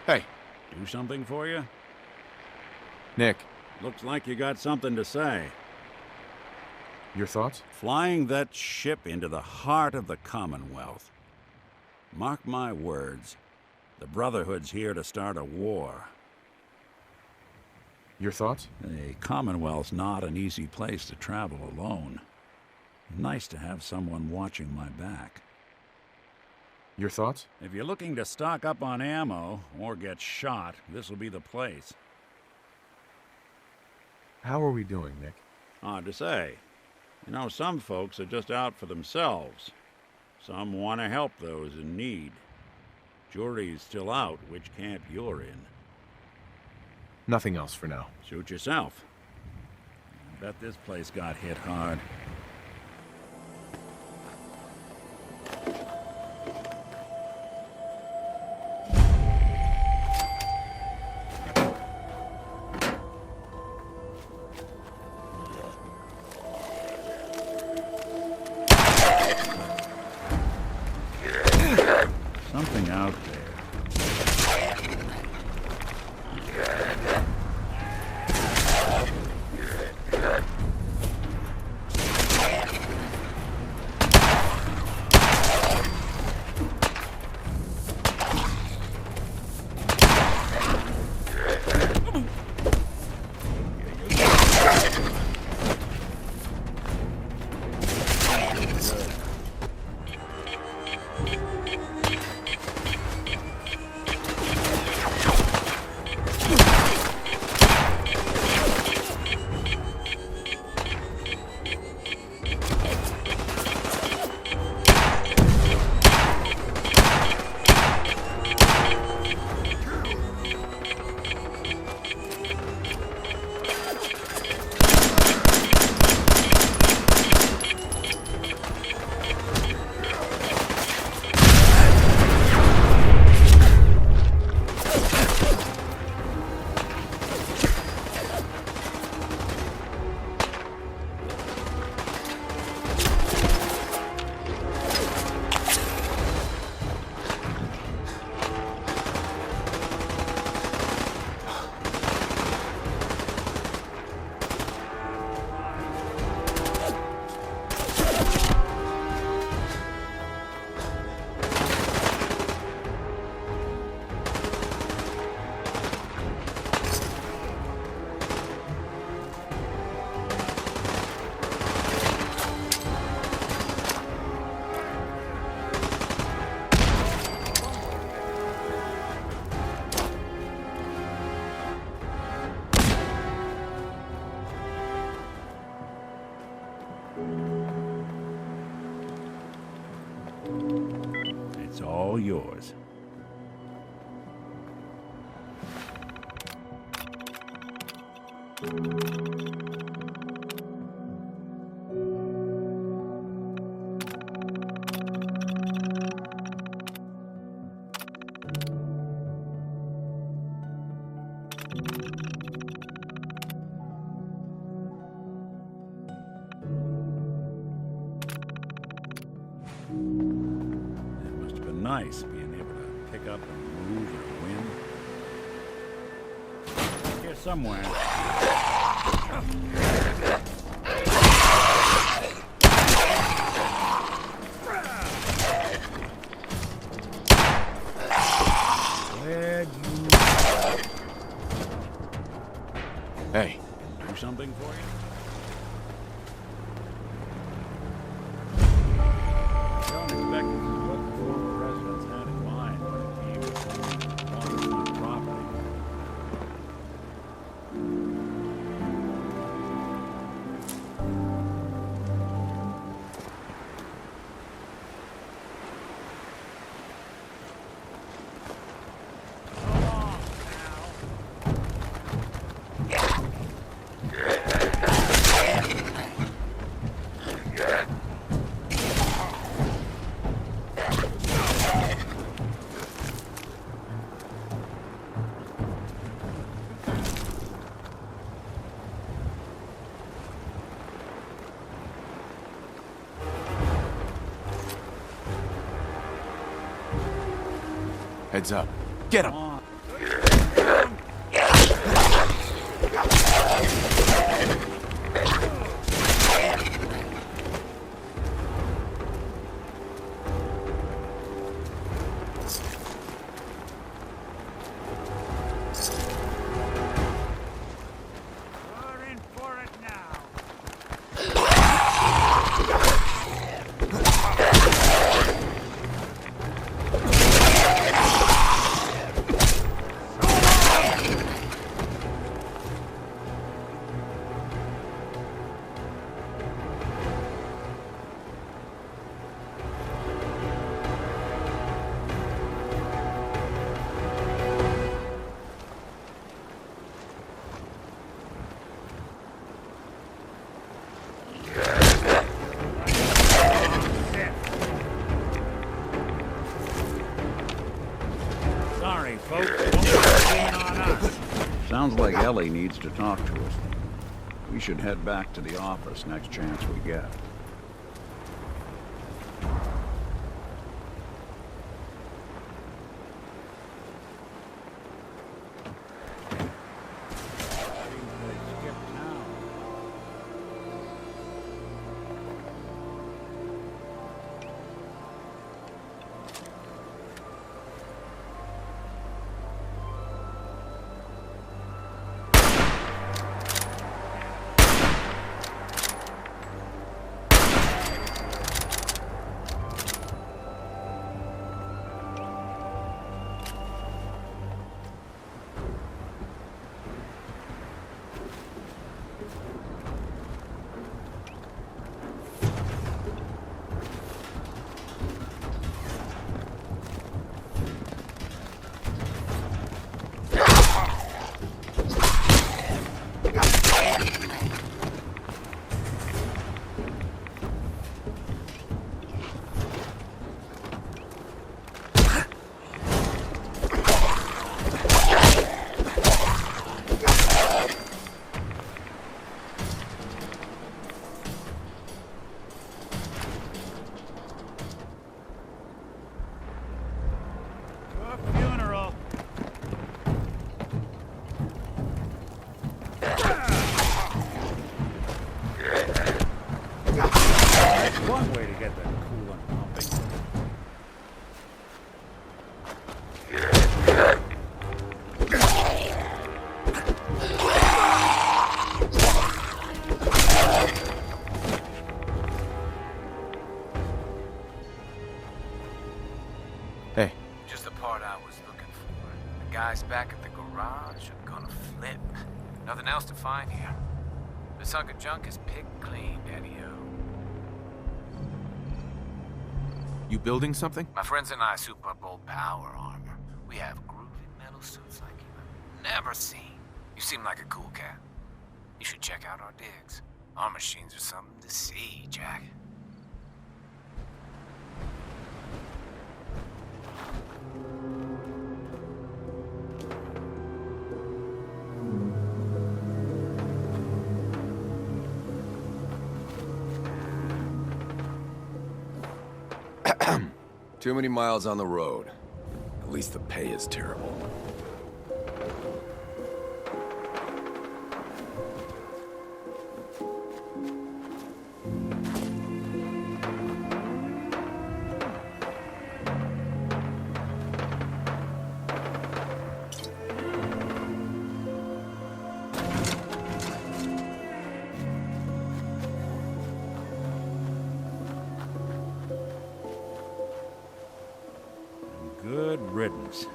Hey, Do something for you? Nick, Looks like you got something to say. your thoughts? Flying that ship into the heart of the Commonwealth. Mark my words, the Brotherhood's here to start a war. Your thoughts? The Commonwealth's not an easy place to travel alone. Nice to have someone watching my back. Your thoughts? If you're looking to stock up on ammo or get shot, this will be the place. How are we doing, Nick? Hard to say. You know, some folks are just out for themselves. Some want to help those in need. Jury's still out which camp you're in. Nothing else for now. Suit yourself. I bet this place got hit hard. Something out there. It's all yours. It must have been nice being able to pick up and move in a wind. Here somewhere. Where'd you... Hey, do something for you? Don't expect this is what the former residents had in mind when it came to waterfront property. heads up. Get him! Come on. Sorry, folks. Won't lean on us. Sounds like Ellie needs to talk to us. We should head back to the office next chance we get. One way to get that coolant pumping. Hey, Just the part I was looking for. The guys back at the garage are gonna flip. Nothing else to find here. This hunk of junk is picked clean, Daddy-o. you building something? My friends and I soup up old power armor. We have groovy metal suits like you've never seen. You seem like a cool cat. You should check out our digs. Our machines are something to see, Jack. Too many miles on the road. At least the pay is terrible. Good riddance.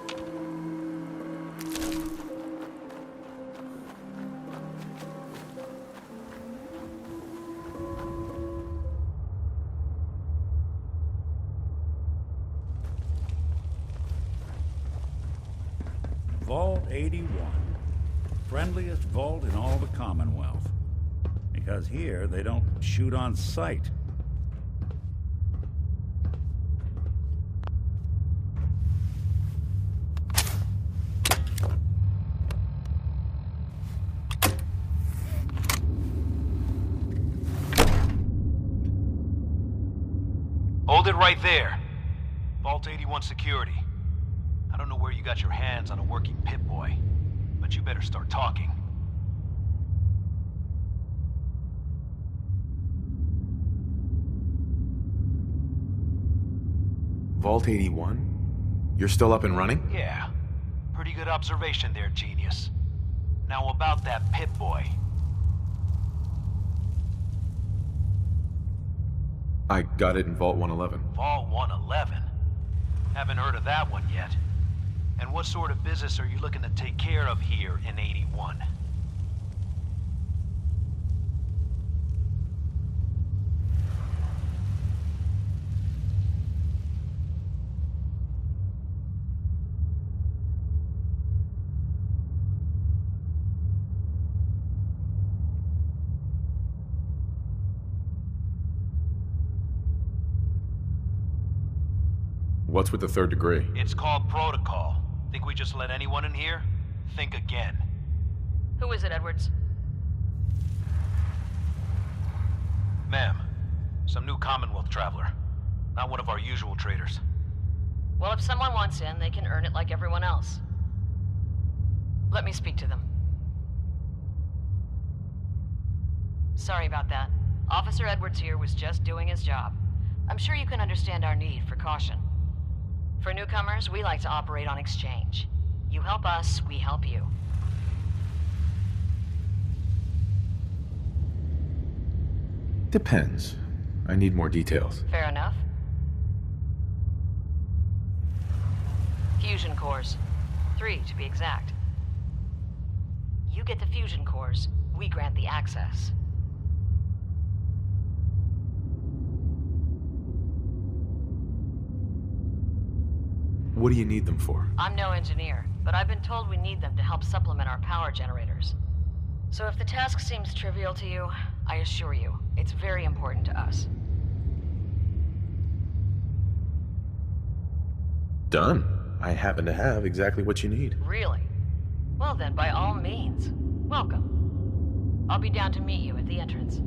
Vault 81. Friendliest vault in all the Commonwealth. Because here, they don't shoot on sight. Hold it right there. Vault 81 security. I don't know where where you got your hands on a working Pip-Boy. But you better start talking. Vault 81? You're still up and running? Yeah. Pretty good observation there, genius. Now about that Pip-Boy. I got it in Vault 111. Vault 111? Haven't heard of that one yet. And what sort of business are you looking to take care of here in 81? What's with the third degree? It's called protocol. Think we just let anyone in here? Think again. Who is it, Edwards? Ma'am, some new Commonwealth traveler. Not one of our usual traders. Well, if someone wants in, they can earn it like everyone else. Let me speak to them. Sorry about that. Officer Edwards here was just doing his job. I'm sure you can understand our need for caution. For newcomers, we like to operate on exchange. You help us, we help you. Depends. I need more details. Fair enough. Fusion cores. 3, to be exact. You get the fusion cores, we grant the access. What do you need them for? I'm no engineer, but I've been told we need them to help supplement our power generators. So if the task seems trivial to you, I assure you, it's very important to us. Done. I happen to have exactly what you need. Really? Well then, by all means, welcome. I'll be down to meet you at the entrance.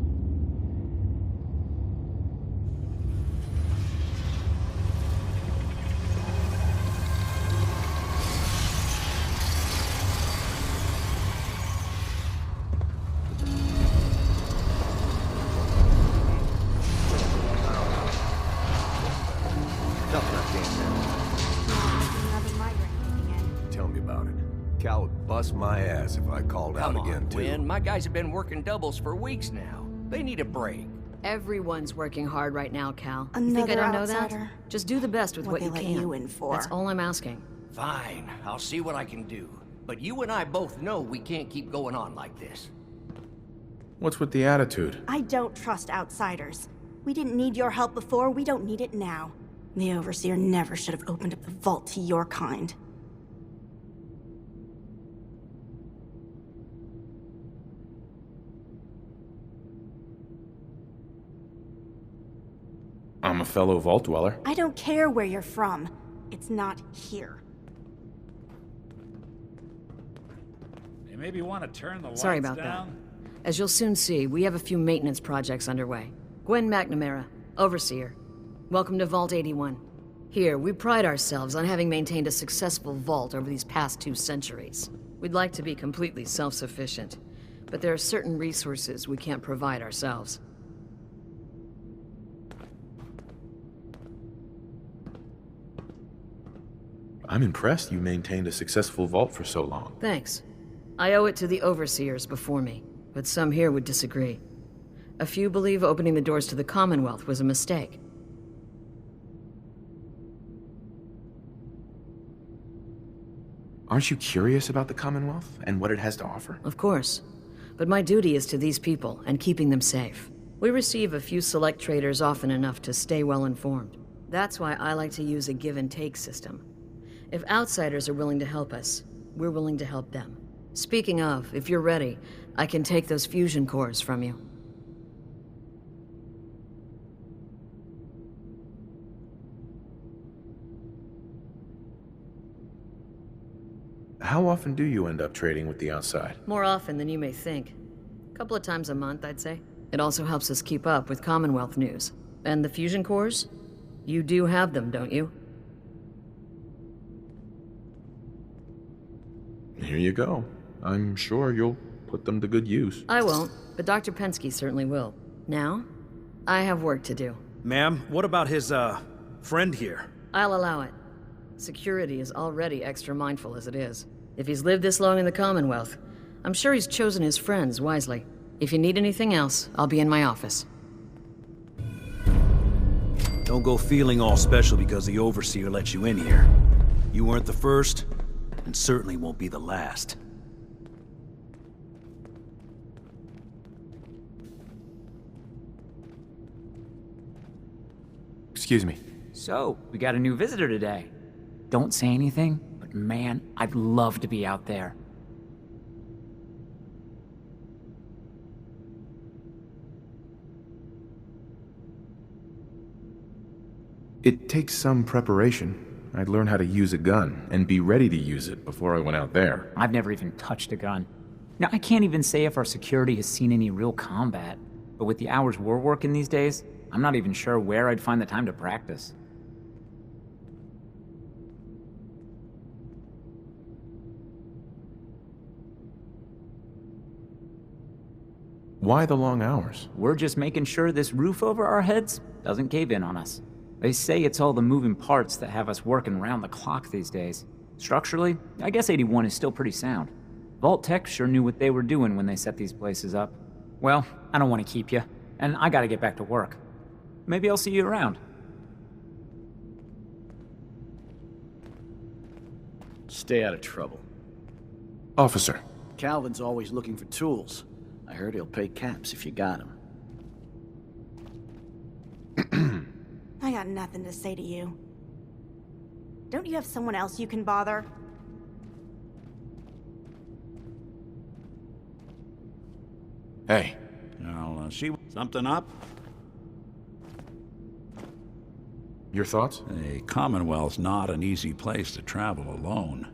Tell me about it. Cal would bust my ass if I called out again, too. Quinn. My guys have been working doubles for weeks now. They need a break. Everyone's working hard right now, Cal. You Another think I don't know outsider. that? Just do the best with what they you let can. you in for? That's all I'm asking. Fine, I'll see what I can do. But you and I both know we can't keep going on like this. What's with the attitude? I don't trust outsiders. We didn't need your help before, we don't need it now. The Overseer never should have opened up the vault to your kind. I'm a fellow Vault Dweller. I don't care where you're from. It's not here. You maybe want to turn the lights Sorry about down? that. As you'll soon see, we have a few maintenance projects underway. Gwen McNamara, Overseer. Welcome to Vault 81. Here, we pride ourselves on having maintained a successful vault over these past 2 centuries. We'd like to be completely self-sufficient, but there are certain resources we can't provide ourselves. I'm impressed you maintained a successful vault for so long. Thanks. I owe it to the Overseers before me, but some here would disagree. A few believe opening the doors to the Commonwealth was a mistake. Aren't you curious about the Commonwealth and what it has to offer? Of course. But my duty is to these people and keeping them safe. We receive a few select traders often enough to stay well informed. That's why I like to use a give-and-take system. If outsiders are willing to help us, we're willing to help them. Speaking of, if you're ready, I can take those fusion cores from you. How often do you end up trading with the outside? More often than you may think. A couple of times a month, I'd say. It also helps us keep up with Commonwealth news. And the fusion cores? You do have them, don't you? here you go. I'm sure you'll put them to good use. I won't, but Dr. Pensky certainly will. Now, I have work to do. Ma'am, what about his, friend here? I'll allow it. Security is already extra mindful as it is. If he's lived this long in the Commonwealth, I'm sure he's chosen his friends wisely. If you need anything else, I'll be in my office. Don't go feeling all special because the Overseer let you in here. You weren't the first, and certainly won't be the last. Excuse me. So, we got a new visitor today. Don't say anything, but man, I'd love to be out there. It takes some preparation. I'd learn how to use a gun and be ready to use it before I went out there. I've never even touched a gun. Now, I can't even say if our security has seen any real combat, but with the hours we're working these days, I'm not even sure where I'd find the time to practice. Why the long hours? We're just making sure this roof over our heads doesn't cave in on us. They say it's all the moving parts that have us working around the clock these days. Structurally, I guess 81 is still pretty sound. Vault Tech sure knew what they were doing when they set these places up. Well, I don't want to keep you, and I gotta get back to work. Maybe I'll see you around. Stay out of trouble. Officer. Calvin's always looking for tools. I heard he'll pay caps if you got him. I got nothing to say to you. Don't you have someone else you can bother? Hey. I'll see something up. Your thoughts? The Commonwealth's not an easy place to travel alone.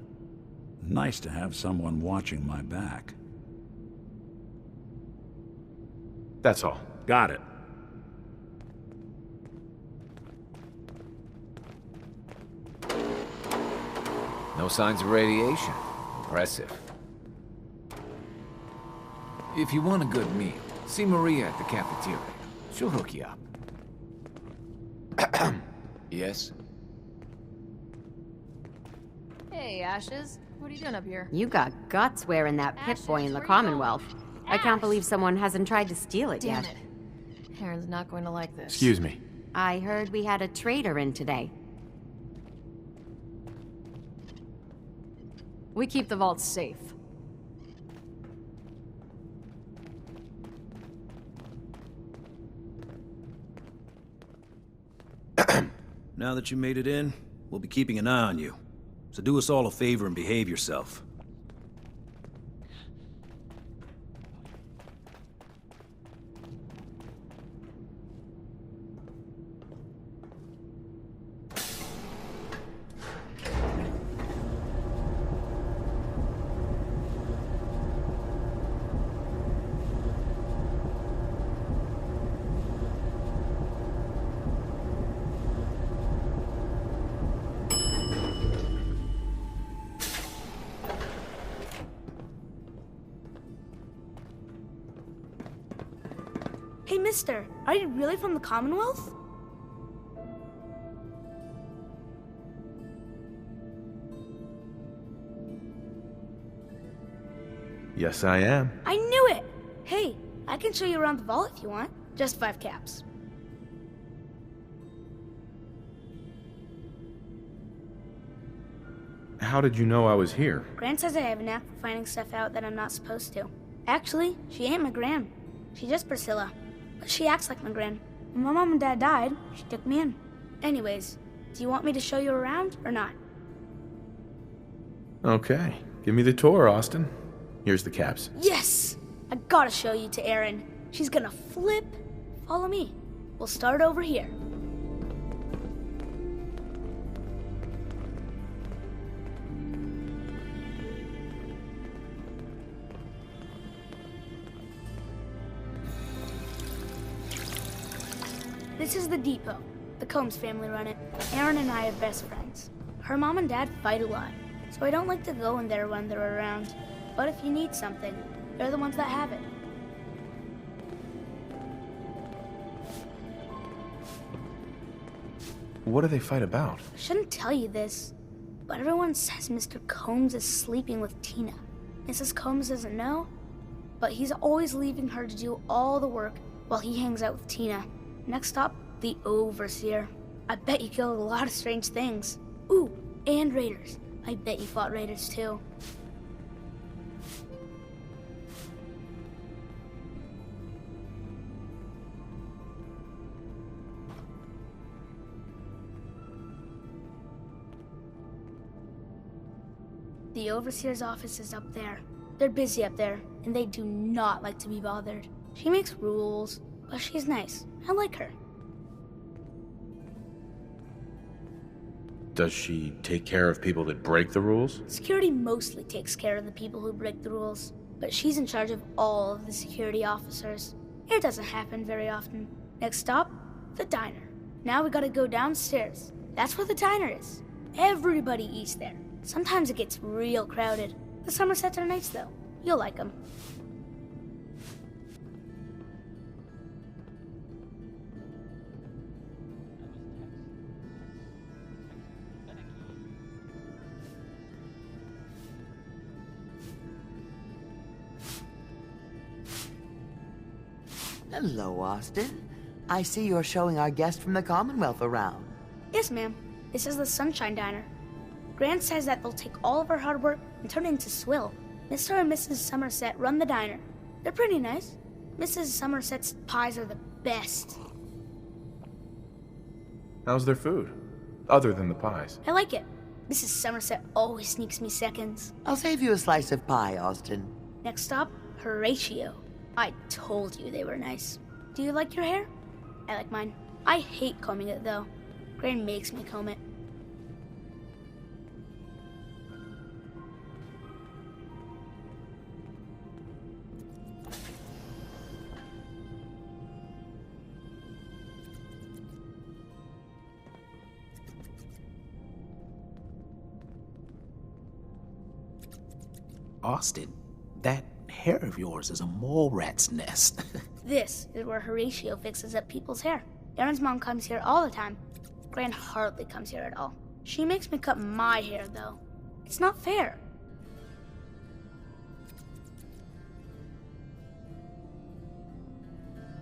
Nice to have someone watching my back. That's all. Got it. No signs of radiation. Impressive. If you want a good meal, see Maria at the cafeteria. She'll hook you up. Yes? Hey, Ashes. What are you doing up here? You got guts wearing that Pip-Boy in the Commonwealth. I can't believe someone hasn't tried to steal it Damn yet. it. Aaron's not going to like this. Excuse me. I heard we had a traitor in today. We keep the vault safe. Now that you made it in, we'll be keeping an eye on you. So do us all a favor and behave yourself. Hey, mister, are you really from the Commonwealth? Yes, I am. I knew it! Hey, I can show you around the vault if you want. Just 5 caps. How did you know I was here? Gran says I have a knack for finding stuff out that I'm not supposed to. Actually, she ain't my Gran. She's just Priscilla. But she acts like my Gran. When my mom and dad died, she took me in. Anyways, do you want me to show you around or not? Okay. Give me the tour, Austin. Here's the caps. Yes! I gotta show you to Erin. She's gonna flip. Follow me. We'll start over here. This is the depot. The Combs family run it. Erin and I are best friends. Her mom and dad fight a lot. so I don't like to go in there when they're around. But if you need something, they're the ones that have it. What do they fight about? I shouldn't tell you this, but everyone says Mr. Combs is sleeping with Tina. Mrs. Combs doesn't know, but he's always leaving her to do all the work while he hangs out with Tina. Next up, the Overseer. I bet you killed a lot of strange things. Ooh, and raiders. I bet you fought raiders too. The Overseer's office is up there. They're busy up there, and they do not like to be bothered. She makes rules, but she's nice. I like her. Does she take care of people that break the rules? Security mostly takes care of the people who break the rules, but she's in charge of all of the security officers. It doesn't happen very often. Next stop, the diner. Now we gotta go downstairs. That's where the diner is. Everybody eats there. Sometimes it gets real crowded. The Somersets are nice though. You'll like them. Hello, Austin. I see you're showing our guest from the Commonwealth around. Yes, ma'am. This is the Sunshine Diner. Grant says that they'll take all of our hard work and turn it into swill. Mr. and Mrs. Somerset run the diner. They're pretty nice. Mrs. Somerset's pies are the best. How's their food? Other than the pies. I like it. Mrs. Somerset always sneaks me seconds. I'll save you a slice of pie, Austin. Next stop, Horatio. I told you they were nice. Do you like your hair? I like mine. I hate combing it though. Gran makes me comb it. Austin, that hair of yours is a mole rat's nest. This is where Horatio fixes up people's hair. Aaron's mom comes here all the time. Gran hardly comes here at all. She makes me cut my hair, though. It's not fair.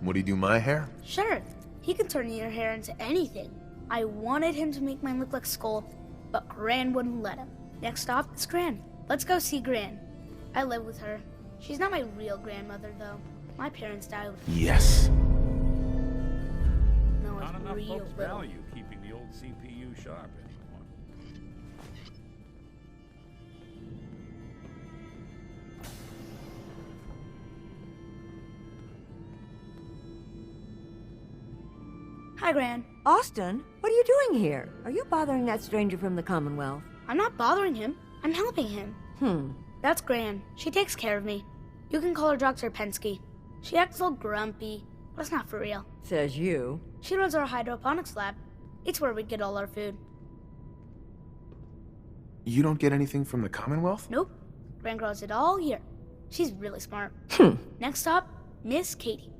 Would he do my hair? Sure, he can turn your hair into anything. I wanted him to make mine look like Skull, but Gran wouldn't let him. Next stop is Gran. Let's go see Gran. I live with her. She's not my real grandmother, though. My parents died with her. Yes. No, Not it's enough real folks little. value keeping the old CPU sharp anymore. Hi, Gran. Austin, what are you doing here? Are you bothering that stranger from the Commonwealth? I'm not bothering him. I'm helping him. That's Gran. She takes care of me. You can call her Dr. Pensky. She acts all grumpy, but it's not for real. Says you. She runs our hydroponics lab. It's where we get all our food. You don't get anything from the Commonwealth? Nope. Gran grows it all year. She's really smart. Next stop, Miss Katie.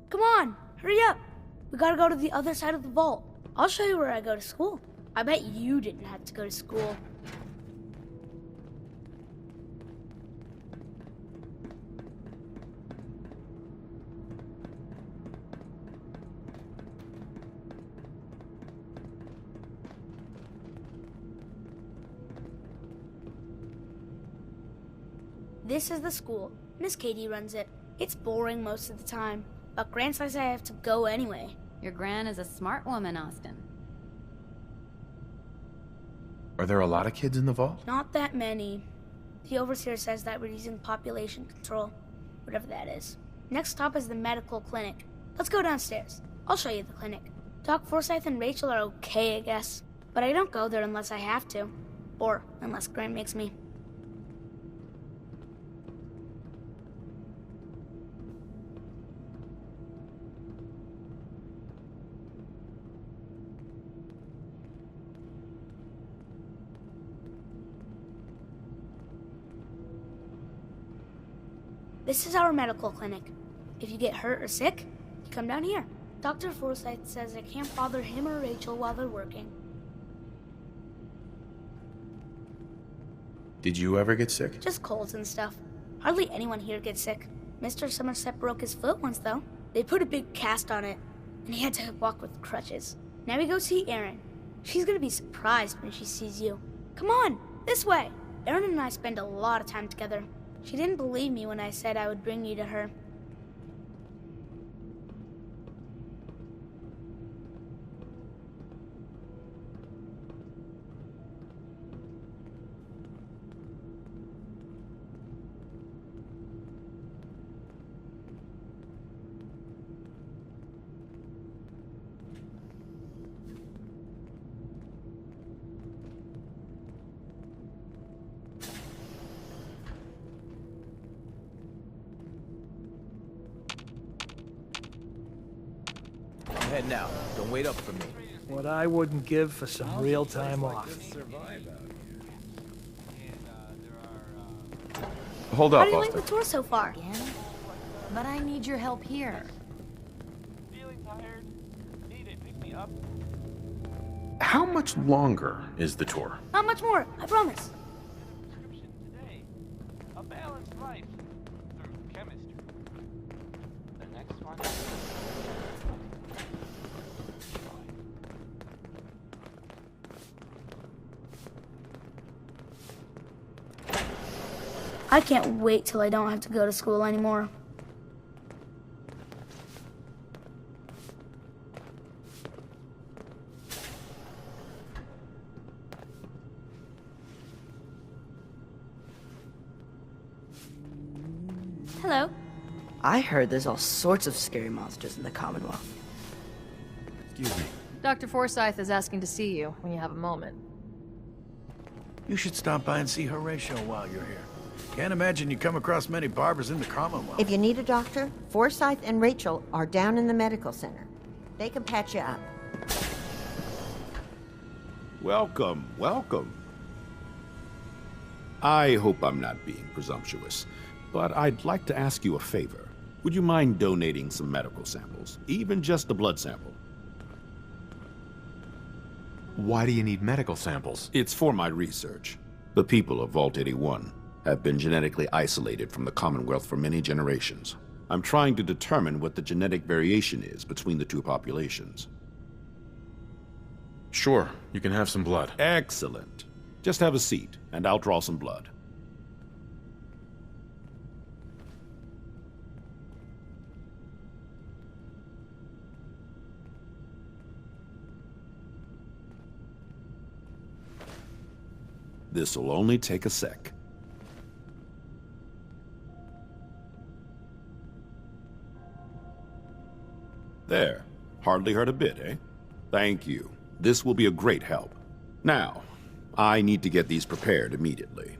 Come on, hurry up. We gotta go to the other side of the vault. I'll show you where I go to school. I bet you didn't have to go to school. This is the school. Miss Katie runs it. It's boring most of the time, but Gran says I have to go anyway. Your Gran is a smart woman, Austin. Are there a lot of kids in the vault? Not that many. The Overseer says that we're using population control, whatever that is. Next stop is the medical clinic. Let's go downstairs. I'll show you the clinic. Doc Forsyth and Rachel are okay, I guess. But I don't go there unless I have to. Or unless Gran makes me. This is our medical clinic. If you get hurt or sick, you come down here. Dr. Forsyth says I can't bother him or Rachel while they're working. Did you ever get sick? Just colds and stuff. Hardly anyone here gets sick. Mr. Somerset broke his foot once, though. They put a big cast on it, and he had to walk with crutches. Now we go see Erin. She's gonna be surprised when she sees you. Come on, this way. Erin and I spend a lot of time together. She didn't believe me when I said I would bring you to her. Head now. Don't wait up for me. What I wouldn't give for some real time off. Hold How up, do you like Buster. the tour so far? But I need your help here. How much longer is the tour? Not much more, I promise. A balanced life through chemistry. The next one. I can't wait till I don't have to go to school anymore. Hello. I heard there's all sorts of scary monsters in the Commonwealth. Excuse me. Dr. Forsyth is asking to see you when you have a moment. You should stop by and see Horatio while you're here. Can't imagine you come across many barbers in the Commonwealth. If you need a doctor, Forsyth and Rachel are down in the medical center. They can patch you up. Welcome, welcome. I hope I'm not being presumptuous, but I'd like to ask you a favor. Would you mind donating some medical samples, even just a blood sample? Why do you need medical samples? It's for my research. The people of Vault 81 have been genetically isolated from the Commonwealth for many generations. I'm trying to determine what the genetic variation is between the two populations. Sure, you can have some blood. Excellent. Just have a seat, and I'll draw some blood. This'll only take a sec. There. Hardly hurt a bit, eh? Thank you. This will be a great help. Now, I need to get these prepared immediately.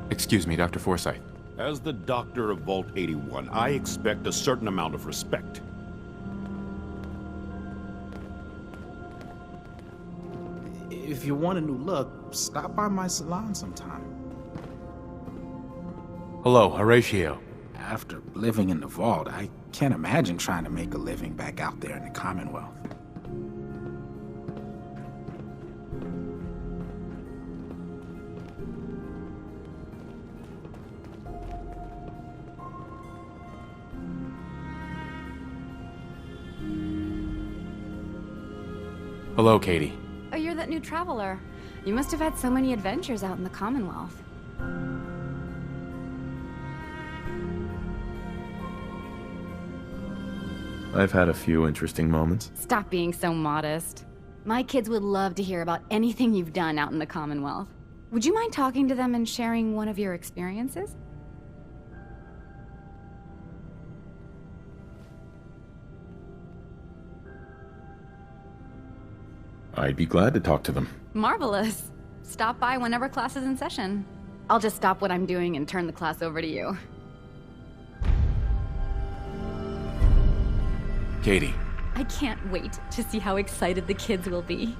Excuse me, Dr. Forsyth. As the doctor of Vault 81, I expect a certain amount of respect. If you want a new look, stop by my salon sometime. Hello, Horatio. After living in the vault, I can't imagine trying to make a living back out there in the Commonwealth. Hello, Katie. Oh, you're that new traveler. You must have had so many adventures out in the Commonwealth. I've had a few interesting moments. Stop being so modest. My kids would love to hear about anything you've done out in the Commonwealth. Would you mind talking to them and sharing one of your experiences? I'd be glad to talk to them. Marvelous. Stop by whenever class is in session. I'll just stop what I'm doing and turn the class over to you. Katie. I can't wait to see how excited the kids will be.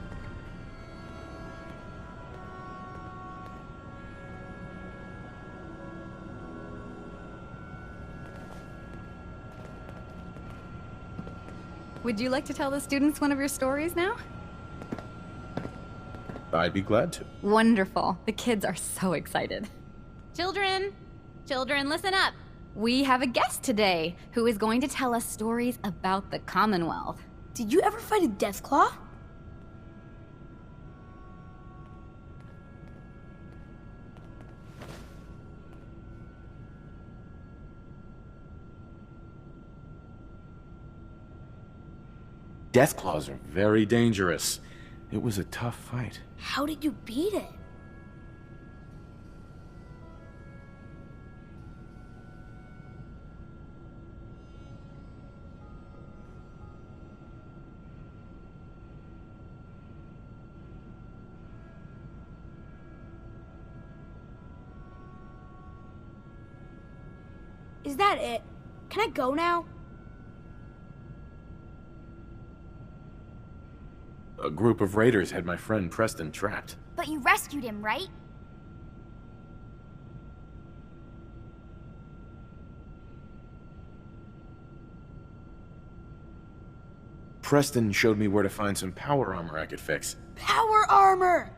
Would you like to tell the students one of your stories now? I'd be glad to. Wonderful. The kids are so excited. Children! Children, listen up! We have a guest today who is going to tell us stories about the Commonwealth. Did you ever fight a Deathclaw? Deathclaws are very dangerous. It was a tough fight. How did you beat it? Is that it? Can I go now? A group of raiders had my friend Preston trapped. But you rescued him, right? Preston showed me where to find some power armor I could fix. Power armor!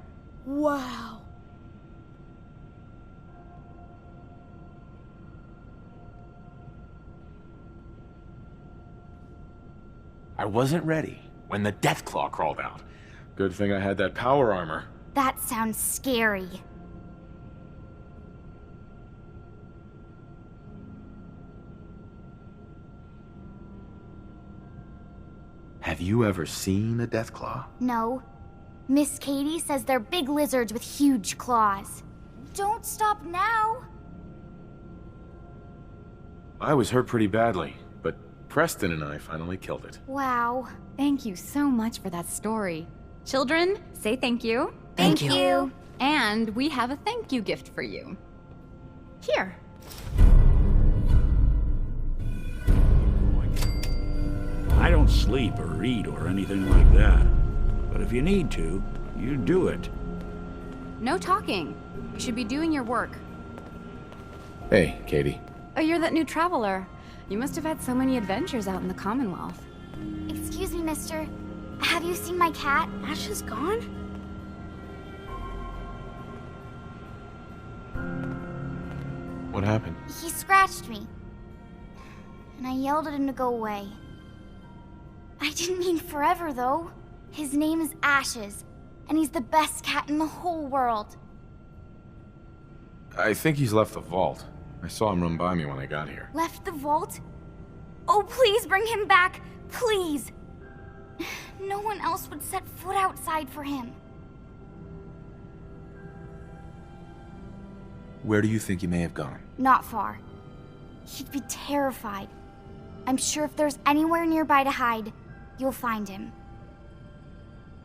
Wow. I wasn't ready when the Deathclaw crawled out. Good thing I had that power armor. That sounds scary. Have you ever seen a Deathclaw? No. Miss Katie says they're big lizards with huge claws. Don't stop now! I was hurt pretty badly, but Preston and I finally killed it. Wow. Thank you so much for that story. Children, say thank you. Thank you. And we have a thank you gift for you. Here. I don't sleep or eat or anything like that. But if you need to, you do it. No talking. You should be doing your work. Hey, Katie. Oh, you're that new traveler. You must have had so many adventures out in the Commonwealth. Excuse me, mister. Have you seen my cat? Ash is gone? What happened? He scratched me. And I yelled at him to go away. I didn't mean forever, though. His name is Ashes, and he's the best cat in the whole world. I think he's left the vault. I saw him run by me when I got here. Left the vault? Oh, please bring him back! Please! No one else would set foot outside for him. Where do you think he may have gone? Not far. He'd be terrified. I'm sure if there's anywhere nearby to hide, you'll find him.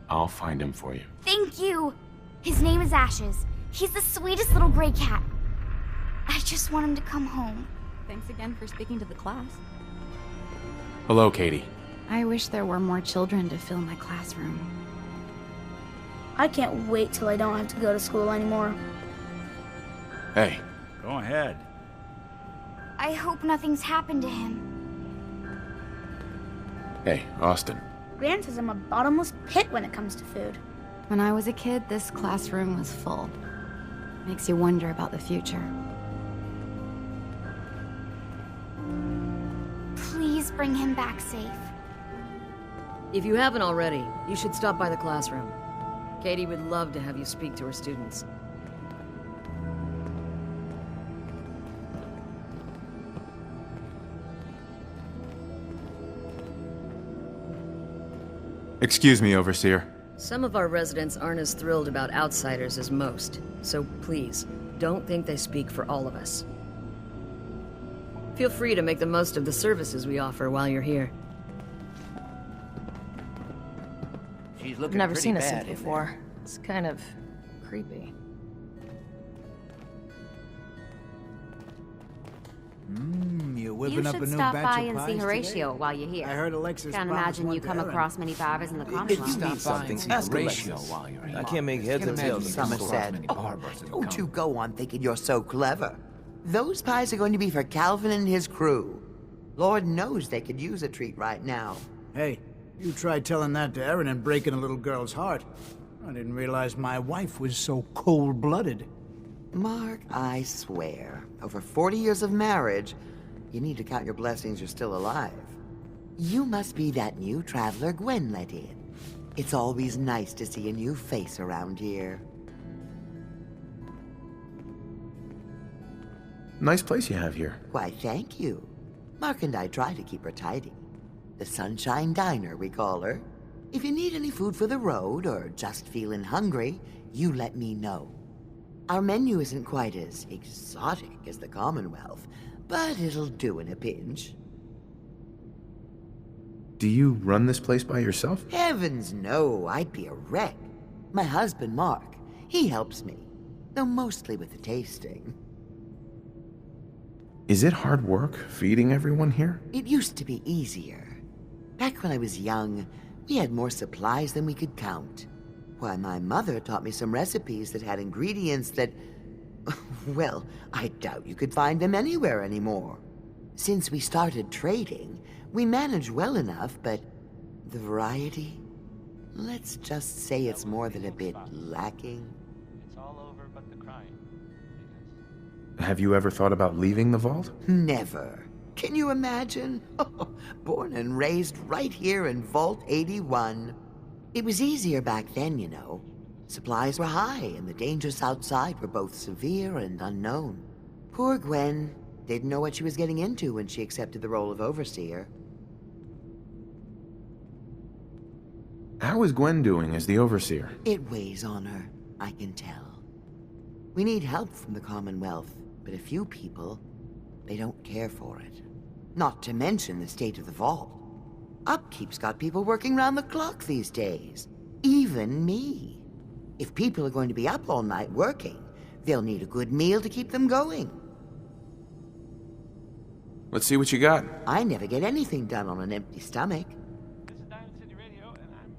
I'll find him for you. Thank you! His name is Ashes. He's the sweetest little gray cat. I just want him to come home. Thanks again for speaking to the class. Hello, Katie. I wish there were more children to fill my classroom. I can't wait till I don't have to go to school anymore. Hey. Go ahead. I hope nothing's happened to him. Hey, Austin. Gran says I'm a bottomless pit when it comes to food. When I was a kid, this classroom was full. Makes you wonder about the future. Please bring him back safe. If you haven't already, you should stop by the classroom. Katie would love to have you speak to her students. Excuse me, Overseer. Some of our residents aren't as thrilled about outsiders as most, so please, don't think they speak for all of us. Feel free to make the most of the services we offer while you're here. She's I've looking never pretty seen a bad suit in there. before. It's kind of creepy. You're You whipping up a should new stop batch by of and pies see today? Horatio while you're here. I heard Alexis Can't promised imagine one you to come Aaron. across many barbers in the If you Commonwealth. stop something, Ask Alexis. Alexis while you're here. I can't make heads or tails of Someone this. said, don't you go on thinking you're so clever. Those pies are going to be for Calvin and his crew. Lord knows they could use a treat right now. Hey, You tried telling that to Erin and breaking a little girl's heart. I didn't realize my wife was so cold-blooded. Mark, I swear, over 40 years of marriage, you need to count your blessings you're still alive. You must be that new traveler Gwen let in. It's always nice to see a new face around here. Nice place you have here. Why, thank you. Mark and I try to keep her tidy. The Sunshine Diner, we call her. If you need any food for the road, or just feeling hungry, you let me know. Our menu isn't quite as exotic as the Commonwealth, but it'll do in a pinch. Do you run this place by yourself? Heavens no, I'd be a wreck. My husband, Mark, he helps me, though mostly with the tasting. Is it hard work feeding everyone here? It used to be easier. Back when I was young, we had more supplies than we could count. Why, my mother taught me some recipes that had ingredients that... well, I doubt you could find them anywhere anymore. Since we started trading, we managed well enough, but the variety? Let's just say it's more than a bit lacking. It's all over but the crying. Have you ever thought about leaving the vault? Never. Can you imagine? Born and raised right here in Vault 81. It was easier back then, you know. Supplies were high, and the dangers outside were both severe and unknown. Poor Gwen didn't know what she was getting into when she accepted the role of Overseer. How is Gwen doing as the Overseer? It weighs on her, I can tell. We need help from the Commonwealth, but a few people, they don't care for it. Not to mention the state of the vault. Upkeep's got people working round the clock these days. Even me. If people are going to be up all night working, they'll need a good meal to keep them going. Let's see what you got. I never get anything done on an empty stomach. This is Diamond City Radio, and I'm,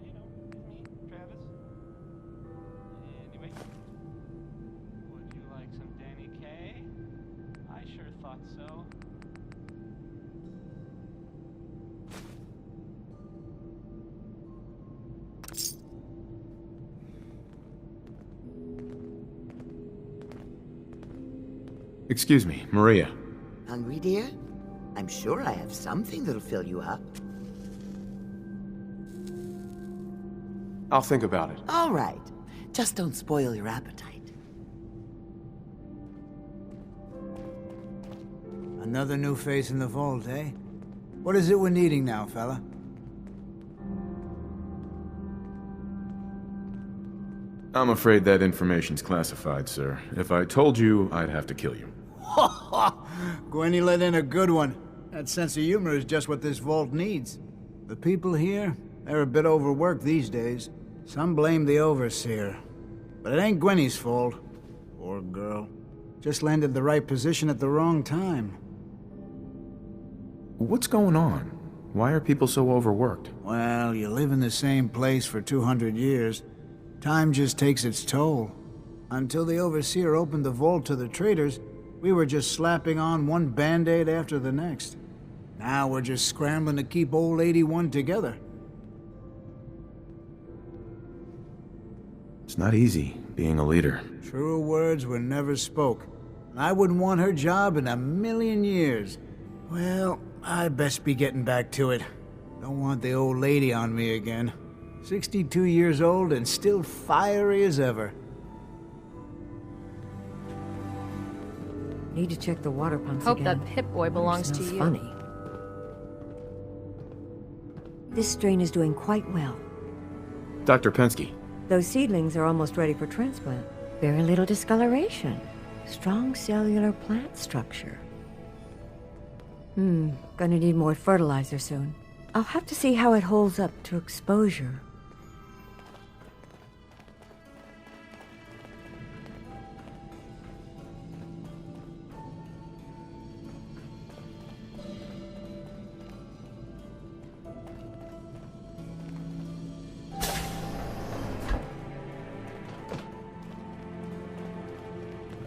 it's me, Travis. Anyway, would you like some Danny Kaye? I sure thought so. Excuse me, Maria. Hungry, dear? I'm sure I have something that'll fill you up. I'll think about it. All right. Just don't spoil your appetite. Another new face in the vault, eh? What is it we're needing now, fella? I'm afraid that information's classified, sir. If I told you, I'd have to kill you. Gwenny let in a good one. That sense of humor is just what this vault needs. The people here, they're a bit overworked these days. Some blame the Overseer. But it ain't Gwenny's fault. Poor girl. Just landed the right position at the wrong time. What's going on? Why are people so overworked? Well, you live in the same place for 200 years. Time just takes its toll. Until the Overseer opened the vault to the traders, we were just slapping on one band-aid after the next. Now we're just scrambling to keep old 81 together. It's not easy being a leader. Truer words were never spoke. I wouldn't want her job in a million years. Well, I best be getting back to it. Don't want the old lady on me again. 62 years old and still fiery as ever. Need to check the water pumps Hope again. that Pip-Boy belongs to you. Funny. This strain is doing quite well. Dr. Pensky. Those seedlings are almost ready for transplant. Very little discoloration. Strong cellular plant structure. Gonna need more fertilizer soon. I'll have to see how it holds up to exposure.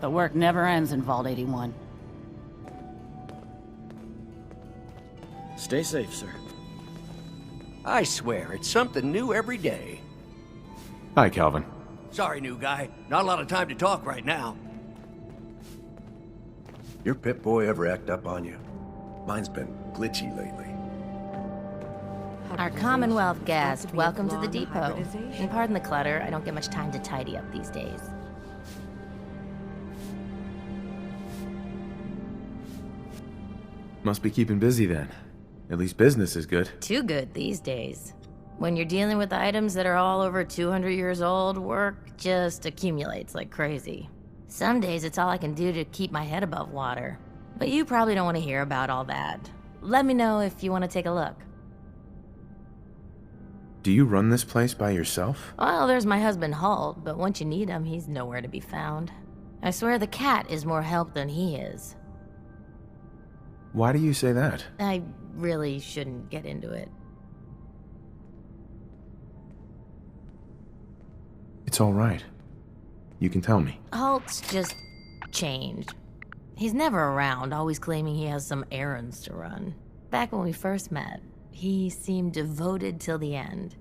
The work never ends in Vault 81. Stay safe, sir. I swear, it's something new every day. Hi, Calvin. Sorry, new guy. Not a lot of time to talk right now. Your Pip-Boy ever act up on you? Mine's been glitchy lately. Our Commonwealth guest, welcome to the depot. And pardon the clutter, I don't get much time to tidy up these days. Must be keeping busy then. At least business is good. Too good these days. When you're dealing with items that are all over 200 years old, work just accumulates like crazy. Some days it's all I can do to keep my head above water. But you probably don't want to hear about all that. Let me know if you want to take a look. Do you run this place by yourself? Well, there's my husband Halt, but once you need him, he's nowhere to be found. I swear the cat is more help than he is. Why do you say that? I really shouldn't get into it. It's all right. You can tell me. Halt's just changed. He's never around, always claiming he has some errands to run. Back when we first met, he seemed devoted till the end.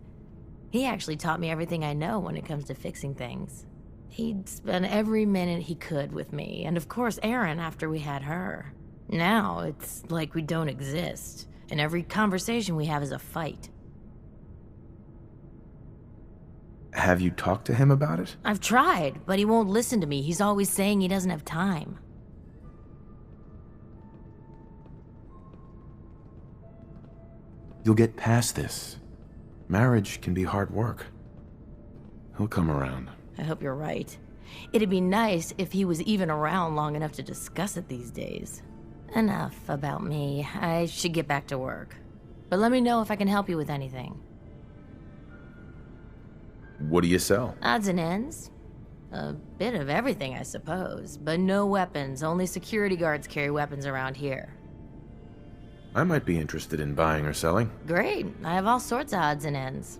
He actually taught me everything I know when it comes to fixing things. He'd spend every minute he could with me, and of course Erin after we had her. Now, it's like we don't exist, and every conversation we have is a fight. Have you talked to him about it? I've tried, but he won't listen to me. He's always saying he doesn't have time. You'll get past this. Marriage can be hard work. He'll come around. I hope you're right. It'd be nice if he was even around long enough to discuss it these days. Enough about me. I should get back to work. But let me know if I can help you with anything. What do you sell? Odds and ends. A bit of everything, I suppose. But no weapons. Only security guards carry weapons around here. I might be interested in buying or selling. Great. I have all sorts of odds and ends.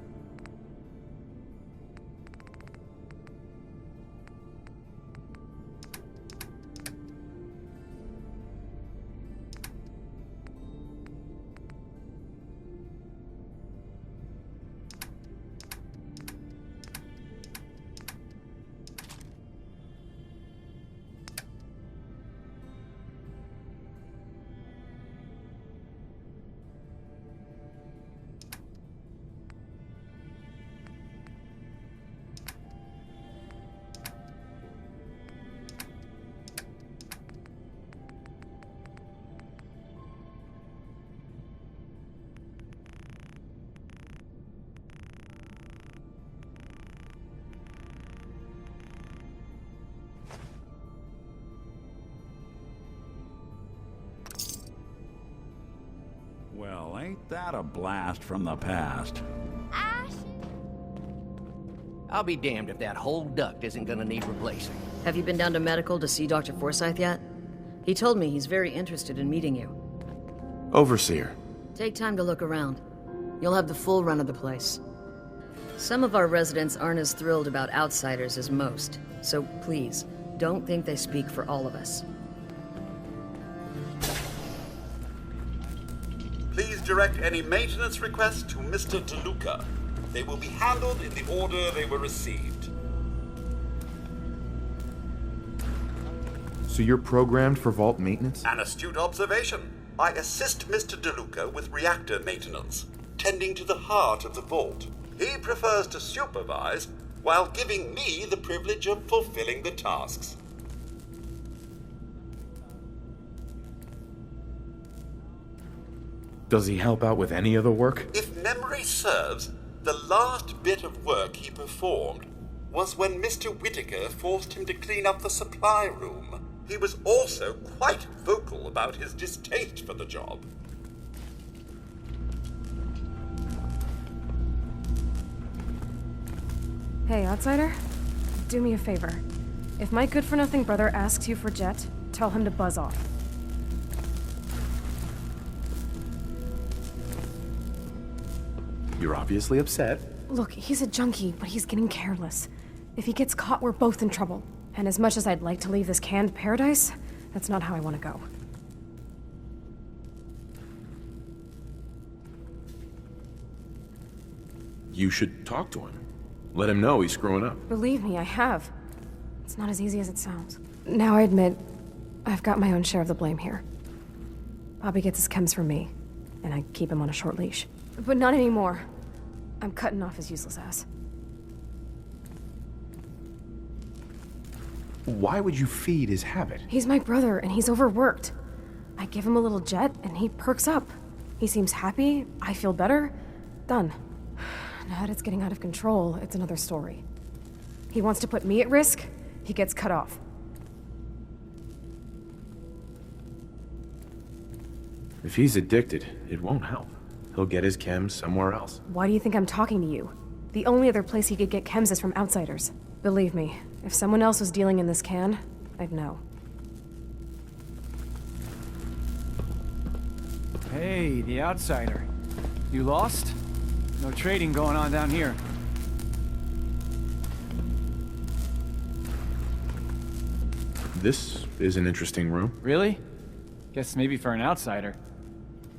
Well, ain't that a blast from the past? I'll be damned if that whole duct isn't gonna need replacing. Have you been down to medical to see Dr. Forsyth yet? He told me he's very interested in meeting you. Overseer. Take time to look around. You'll have the full run of the place. Some of our residents aren't as thrilled about outsiders as most, so please, don't think they speak for all of us. Please direct any maintenance requests to Mr. DeLuca. They will be handled in the order they were received. So you're programmed for vault maintenance? An astute observation. I assist Mr. DeLuca with reactor maintenance, tending to the heart of the vault. He prefers to supervise while giving me the privilege of fulfilling the tasks. Does he help out with any of the work? If memory serves, the last bit of work he performed was when Mr. Whitaker forced him to clean up the supply room. He was also quite vocal about his distaste for the job. Hey, outsider. Do me a favor. If my good-for-nothing brother asks you for Jet, tell him to buzz off. You're obviously upset. Look, he's a junkie, but he's getting careless. If he gets caught, we're both in trouble. And as much as I'd like to leave this canned paradise, that's not how I want to go. You should talk to him. Let him know he's screwing up. Believe me, I have. It's not as easy as it sounds. Now I admit, I've got my own share of the blame here. Bobby gets his chems from me, and I keep him on a short leash. But not anymore. I'm cutting off his useless ass. Why would you feed his habit? He's my brother, and he's overworked. I give him a little jet, and he perks up. He seems happy, I feel better. Done. Now that it's getting out of control, it's another story. He wants to put me at risk, he gets cut off. If he's addicted, it won't help. He'll get his chems somewhere else. Why do you think I'm talking to you? The only other place he could get chems is from outsiders. Believe me, if someone else was dealing in this can, I'd know. Hey, the outsider. You lost? No trading going on down here. This is an interesting room. Really? Guess maybe for an outsider.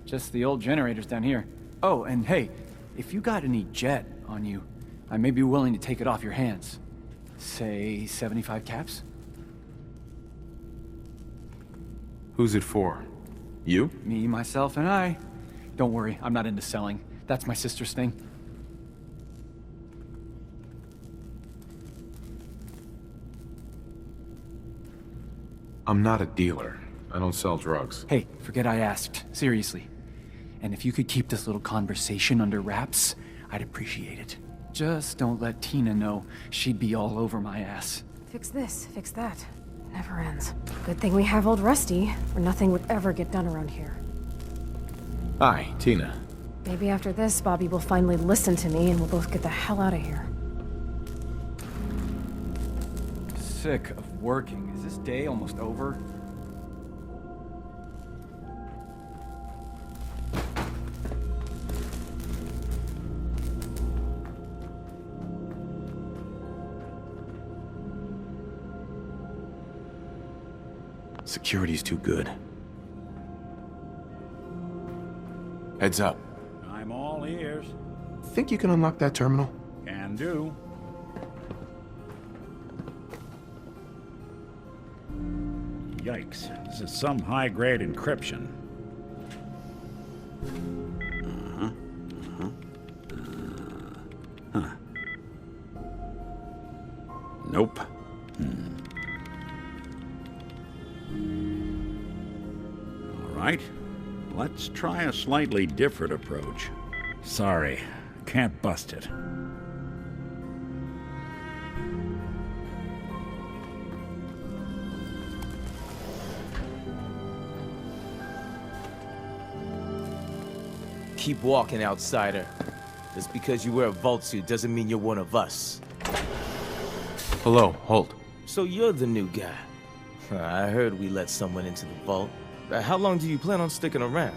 Just the old generators down here. Oh, and hey, if you got any jet on you, I may be willing to take it off your hands. Say 75 caps? Who's it for? You? Me, myself, and I. Don't worry, I'm not into selling. That's my sister's thing. I'm not a dealer. I don't sell drugs. Hey, forget I asked. Seriously. And if you could keep this little conversation under wraps, I'd appreciate it. Just don't let Tina know. She'd be all over my ass. Fix this, fix that. Never ends. Good thing we have old Rusty, or nothing would ever get done around here. Hi, Tina. Maybe after this, Bobby will finally listen to me and we'll both get the hell out of here. Sick of working. Is this day almost over? Security's too good. Heads up. I'm all ears. Think you can unlock that terminal? Can do. Yikes. This is some high-grade encryption. Huh. Nope. All right. Let's try a slightly different approach. Sorry, can't bust it. Keep walking, outsider. Just because you wear a vault suit doesn't mean you're one of us. Hello, Holt. So you're the new guy. I heard we let someone into the vault. How long do you plan on sticking around?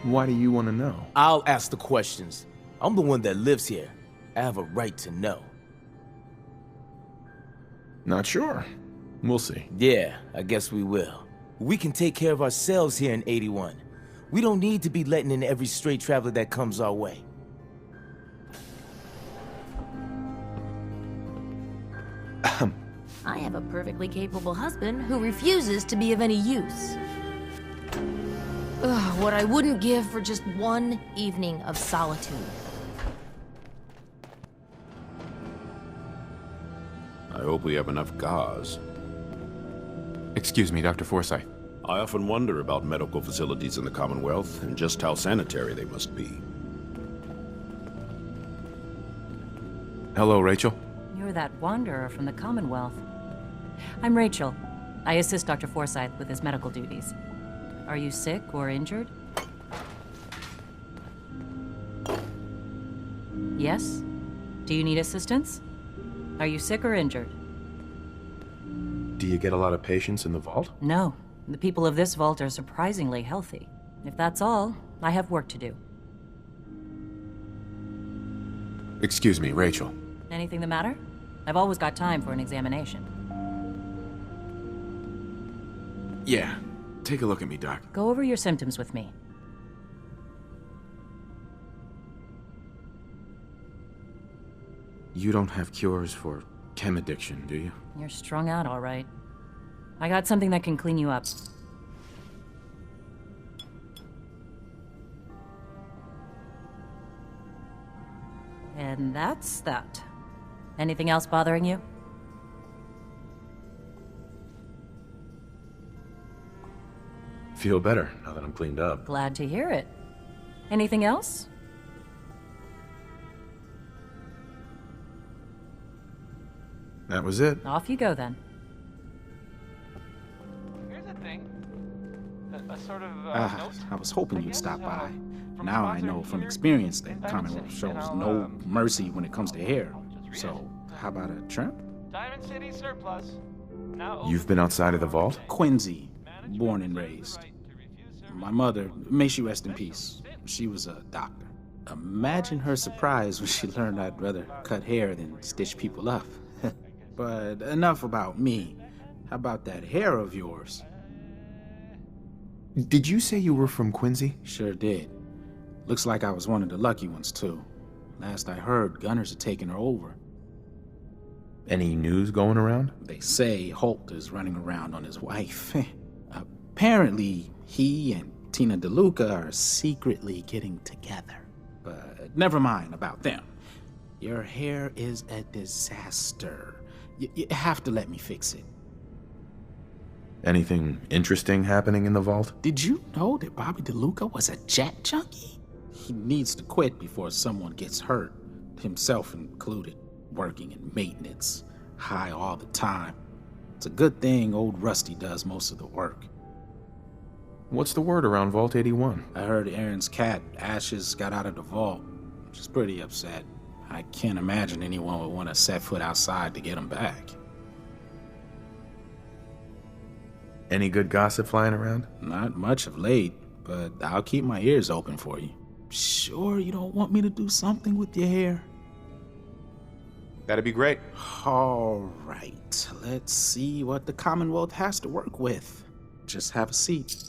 Why do you want to know? I'll ask the questions. I'm the one that lives here. I have a right to know. Not sure. We'll see. Yeah, I guess we will. We can take care of ourselves here in 81. We don't need to be letting in every stray traveler that comes our way. I have a perfectly capable husband who refuses to be of any use. Ugh, what I wouldn't give for just one evening of solitude. I hope we have enough gauze. Excuse me, Dr. Forsyth. I often wonder about medical facilities in the Commonwealth and just how sanitary they must be. Hello, Rachel. You're that wanderer from the Commonwealth. I'm Rachel. I assist Dr. Forsyth with his medical duties. Are you sick or injured? Yes? Do you need assistance? Are you sick or injured? Do you get a lot of patients in the vault? No. The people of this vault are surprisingly healthy. If that's all, I have work to do. Excuse me, Rachel. Anything the matter? I've always got time for an examination. Yeah. Take a look at me, Doc. Go over your symptoms with me. You don't have cures for chem addiction, do you? You're strung out, all right. I got something that can clean you up. And that's that. Anything else bothering you? Feel better now that I'm cleaned up. Glad to hear it. Anything else? That was it. Off you go then. Here's a thing. A sort of note. I was hoping you'd stop by. Now I know from experience that Commonwealth shows no mercy when it comes to hair. So, how about a trimp? Diamond City surplus. Now You've been outside of the vault? Quincy, born and raised. My mother, may she rest in peace, she was a doctor. Imagine her surprise when she learned I'd rather cut hair than stitch people up. But enough about me. How about that hair of yours? Did you say you were from Quincy? Sure did. Looks like I was one of the lucky ones, too. Last I heard, gunners are taking her over. Any news going around? They say Holt is running around on his wife. Apparently, he and Tina DeLuca are secretly getting together. But never mind about them. Your hair is a disaster. You have to let me fix it. Anything interesting happening in the vault? Did you know that Bobby DeLuca was a jet junkie? He needs to quit before someone gets hurt, himself included, working in maintenance, high all the time. It's a good thing old Rusty does most of the work. What's the word around Vault 81? I heard Aaron's cat, Ashes, got out of the vault. She's pretty upset. I can't imagine anyone would want to set foot outside to get him back. Any good gossip flying around? Not much of late, but I'll keep my ears open for you. Sure you don't want me to do something with your hair? That'd be great. All right, let's see what the Commonwealth has to work with. Just have a seat.